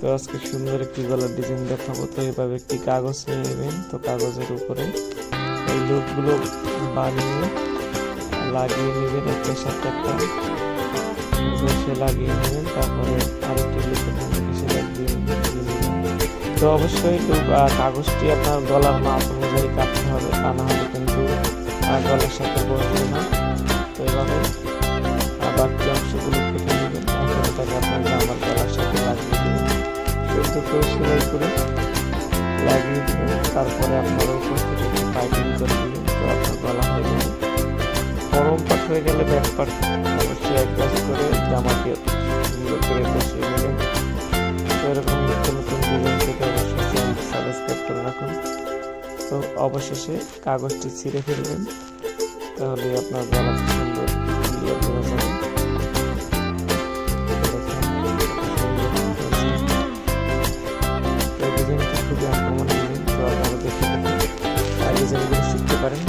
তো আজকে সুন্দর একটি গলার ডিজাইন দেখাবো। তো এইভাবে একটি কাগজ নিয়ে নেবেন। তো কাগজের উপরে এই লুপগুলো বানিয়ে লাগিয়ে নেবেন, একটার সাথে একটা ঘষে লাগিয়ে নেবেন। তারপরে আরেকটি লুপের মধ্যে ঘষে লাগিয়ে নেবেন। তো অবশ্যই কাগজটি আপনার গলার মাপ অনুযায়ী কাটতে হবে, তা না হলে কিন্তু গলার সাথে বসবে না। তো এভাবে বাকি অংশগুলো কেটে নেবেন। এখন এটাকে আপনার জামার গলার সাথে লাগিয়ে দেবেন, দুটো সেলাই করে লাগিয়ে দেবেন। তারপরে আপনার উপর থেকে পাইপিং করে দেবেন। তো আপনার গলা হয়ে যাবে। ফরম পাট হয়ে গেলে ব্যাক পাট অবশ্যই অ্যাডজাস্ট করে জামাকে সুন্দর করে বসিয়ে নেবেন। তো এরকম নতুন নতুন ডিজাইন থেকে অবশ্যই চ্যানেলটি সাবস্ক্রাইব করে রাখুন। তো অবশেষে কাগজটি ছিঁড়ে ফেলবেন, তাহলে আপনার গলাটি সুন্দর ক্লিয়ার করা যাবে। ডিজাইনটি খুবই আক্রমণ ডিজাইন। তো আপনারা দেখে ডিজাইনগুলো শিখতে পারেন।